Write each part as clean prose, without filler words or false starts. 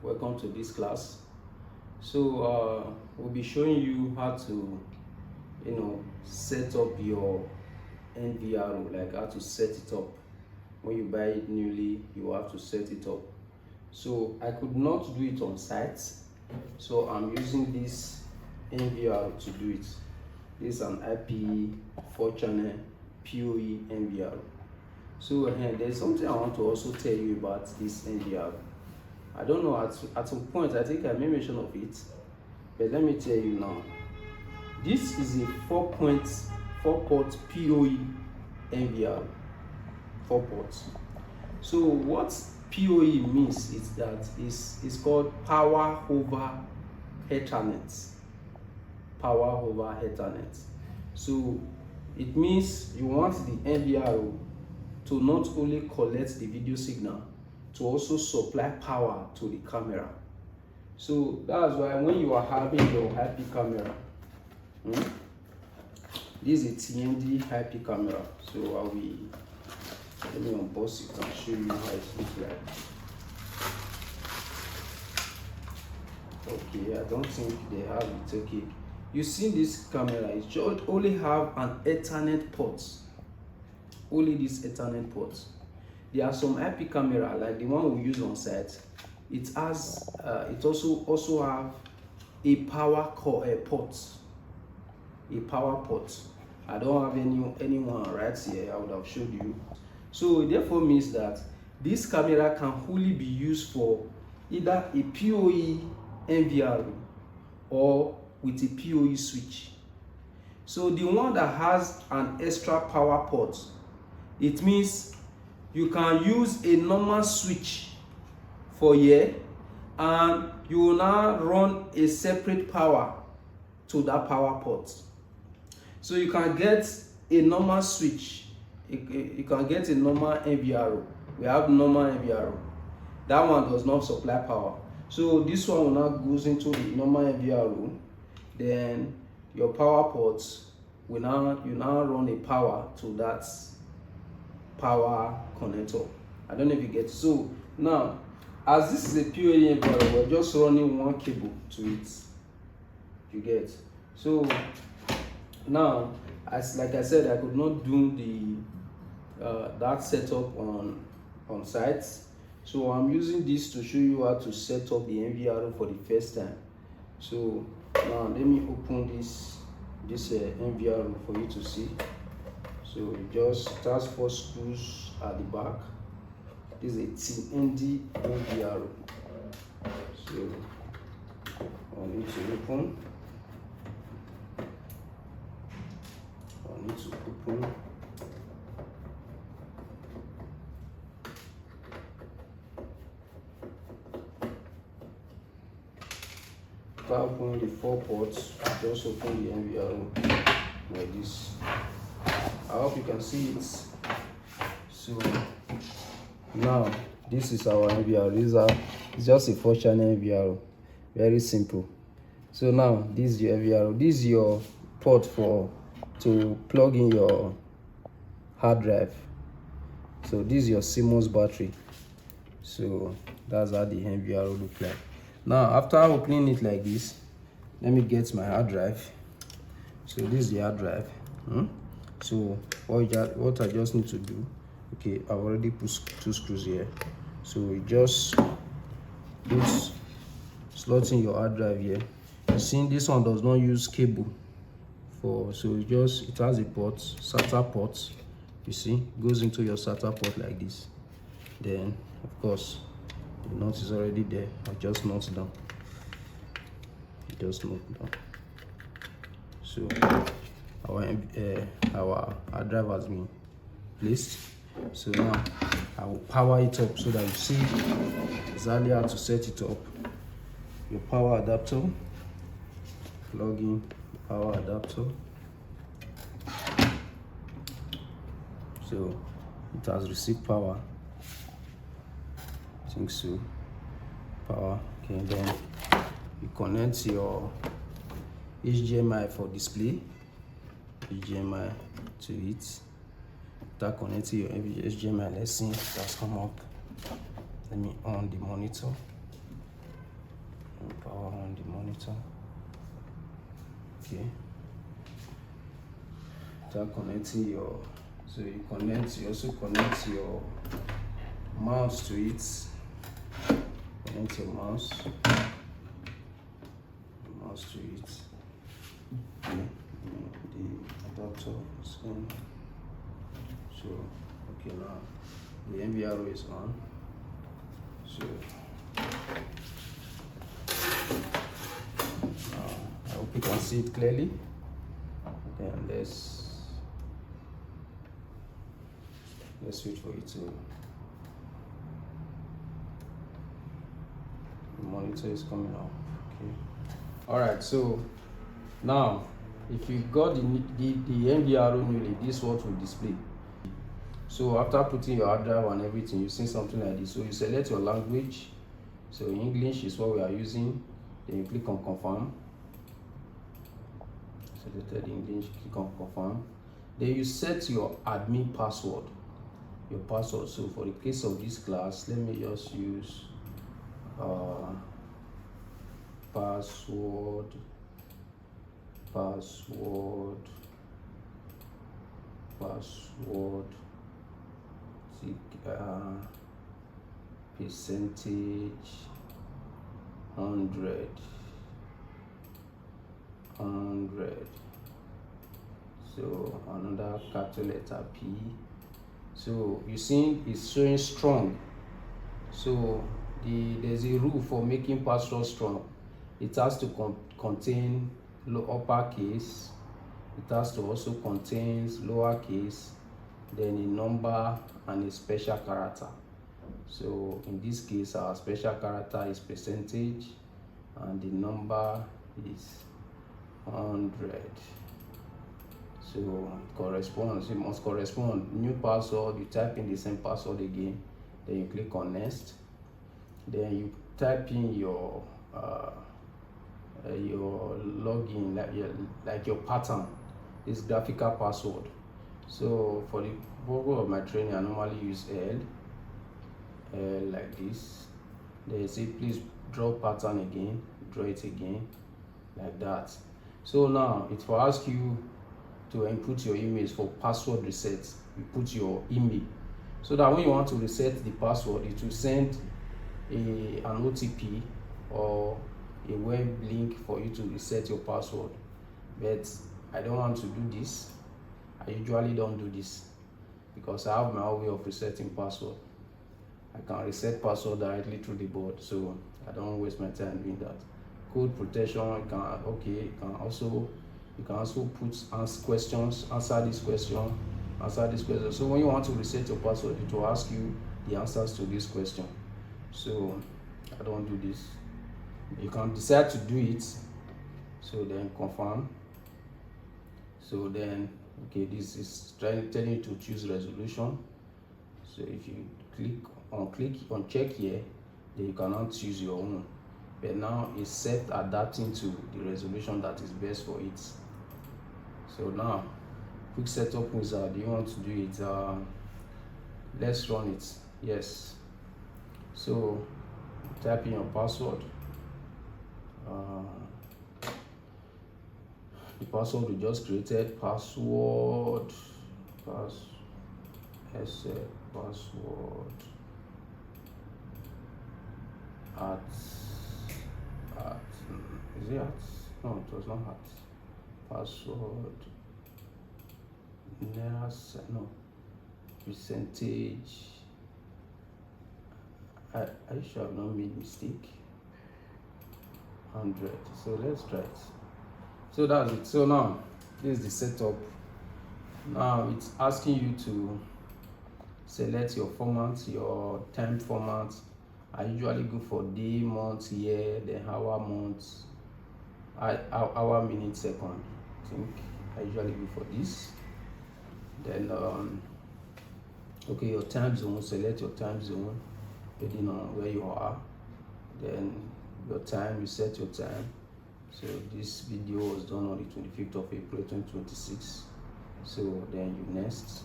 welcome to this class. So we'll be showing you how to set up your NVR, like how to set it up. When you buy it newly, you have to set it up. So I could not do it on site, so I'm using this NVR to do it. This is an IP4 channel PoE NVR. So there's something I want to also tell you about this NVR. I don't know, at some point I think I made mention of it, but let me tell you now. This is a 4-port PoE NVR, 4 ports. So what PoE means is that it's called power over Ethernet. Power over Ethernet. So it means you want the NVR to not only collect the video signal, to also supply power to the camera. So that's why when you are having your IP camera, this is a Tiandy IP camera. So let me unbox it and show you how it looks like. Okay, I don't think they have it. Okay, you see this camera, it should only have an Ethernet port. Only this Ethernet port. There are some IP camera like the one we use on site. It has it also have a power port. A power port. I don't have anyone right here. I would have showed you. So it therefore means that this camera can only be used for either a PoE NVR or with a PoE switch. So the one that has an extra power port, it means you can use a normal switch for here, and you will now run a separate power to that power port. So you can get a normal switch, you can get a normal NVR. We have normal NVR. That one does not supply power. So this one will now goes into the normal NVR. Then your power ports will you now run a power to that power connector. I don't know if you get it. So now, as this is a PoE NVR, we're just running one cable to it. You get. So now, like I said, I could not do that setup on site. So I'm using this to show you how to set up the NVR for the first time. So now let me open this NVR for you to see. So it just has 4 screws at the back. This is a Tiandy NVR. So I need to open. After opening the 4 ports, just open the NVR like this. I hope you can see it. So now this is our NVR. It's just a 4-channel NVR. Very simple. So now this is your NVR. This is your port to plug in your hard drive. So this is your CMOS battery. So that's how the NVR look like. Now after opening it like this, let me get my hard drive. So this is the hard drive. So what I just need to do, okay, I've already put 2 screws here. So you just slot in your hard drive here. You see this one does not use cable. So it has a port, SATA port. You see, goes into your SATA port like this. Then of course the nut is already there. I just nut down. So our hard drive has been placed. So now I will power it up so that you see exactly how to set it up. Your power adapter, plug in the power adapter. So it has received power. I think so. Power. Okay, then you connect your HDMI for display. HDMI to it. After connecting your HDMI, let's see if it has come up. Let me on the monitor. power on the monitor. Okay, start connecting your, so you also connect your mouse to it. Connect your mouse to it. Okay. The adapter is on. So okay, now the NVR is on. So I hope you can see it clearly. Then let's wait for it to, the monitor is coming up. Okay. All right, so now if you got the NVR newly, this is what will display. So after putting your hard drive and everything, you see something like this. So you select your language. So English is what we are using. Then you click on confirm. Selected English, click on confirm. Then you set your admin password. Your password. So for the case of this class, let me just use password percentage 100. So another capital letter P. So you see it's showing strong. So there's a rule for making password strong. It has to contain uppercase. It has to also contain lowercase, then a number and a special character. So in this case, our special character is percentage and the number is 100. So it corresponds, it must correspond. New password, you type in the same password again, then you click on next. Then you type in your login, like your pattern, this graphical password. So for the purpose of my training, I normally use L like this. Then you say please draw pattern again, draw it again like that. So now it will ask you to input your emails for password reset. You put your email so that when you want to reset the password, it will send an OTP or a web link for you to reset your password. But I don't want to do this. I usually don't do this because I have my own way of resetting password. I can reset password directly through the board, so I don't waste my time doing that. Code protection, you can also answer questions, answer this question. So when you want to reset your password, it will ask you the answers to this question. So I don't do this. You can decide to do it. So then confirm. So then this is telling you to choose resolution. So if you click on check here, then you cannot choose your own. But now it's set adapting to the resolution that is best for it. So now, quick setup wizard. Do you want to do it? Let's run it. Yes. So type in your password. The password we just created. Password at is it at? No, it was not at. Password no percentage. I should have not made mistake. 100. So let's try it. So that's it. So now this is the setup. Now it's asking you to select your format, your time format. I usually go for day, month, year, then hour, month, hour, minute, second. I think I usually go for this. Then your time zone, select your time zone depending on where you are. Then your time, you set your time. So this video was done on the 25th of April 2026. So then you next.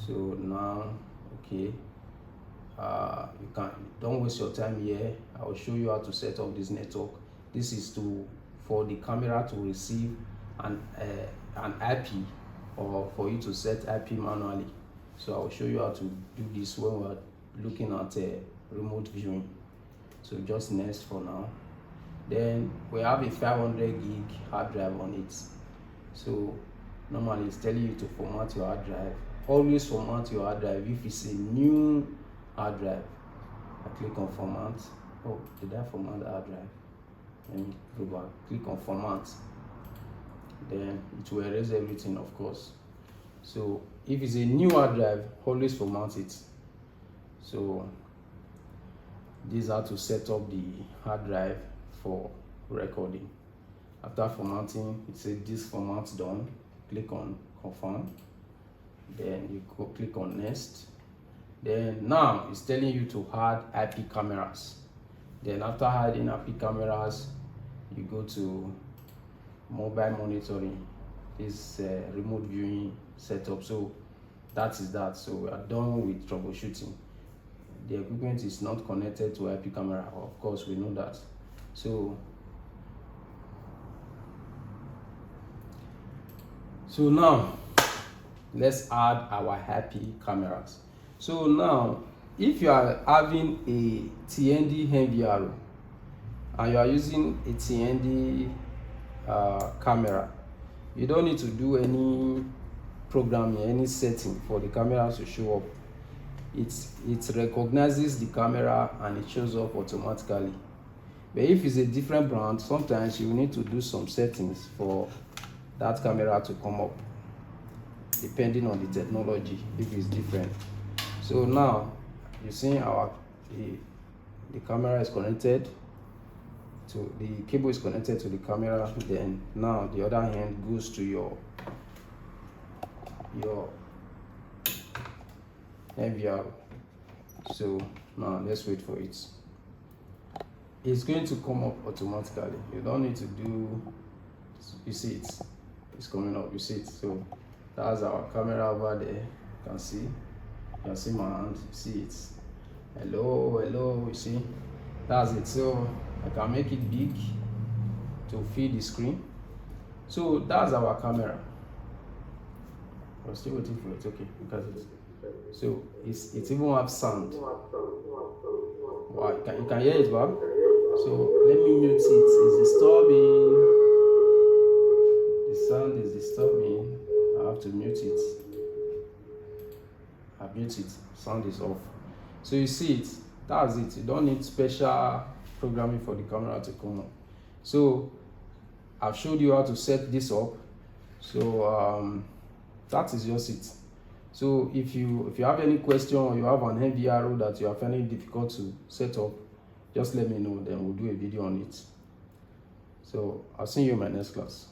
So now You can, don't waste your time here. I will show you how to set up this network. This is for the camera to receive an IP, or for you to set IP manually. So I will show you how to do this when we're looking at remote viewing. So just next for now. Then we have a 500 gig hard drive on it. So normally it's telling you to format your hard drive. Always format your hard drive if it's a new hard drive. I click on format. Oh, did I format the hard drive? Let me go back. Click on format. Then it will erase everything, of course. So if it's a new hard drive, always format it. So this is how to set up the hard drive for recording. After formatting, it says this format done. Click on confirm. Then you go click on next. Then now it's telling you to add IP cameras. Then after adding IP cameras, you go to mobile monitoring. This remote viewing setup. So that is that. So we are done with troubleshooting. The equipment is not connected to IP camera. Of course, we know that. So now let's add our IP cameras. So now, if you are having a Tiandy NVR and you are using a Tiandy camera, you don't need to do any programming, any setting for the camera to show up. It recognizes the camera and it shows up automatically. But if it's a different brand, sometimes you need to do some settings for that camera to come up, depending on the technology, if it's different. So now you see the camera is connected to the cable, is connected to the camera. Then now the other hand goes to your NVR. So now let's wait for it. It's going to come up automatically. You don't need to do, you see it's coming up, you see it. So that's our camera over there. You can see my hand, you see it. Hello, you see, that's it. So I can make it big to fill the screen. So that's our camera. I'm still waiting for it. Okay, because so it even have sound. Wow, you can hear it, Bob. So let me mute it. It's disturbing. The sound is disturbing. I have to mute it. I mute it. Sound is off. So you see it. That's it. You don't need special programming for the camera to come up. So I've showed you how to set this up. So that is just it. So if you have any question, or you have an NVR that you are finding difficult to set up, just let me know, then we'll do a video on it. So I'll see you in my next class.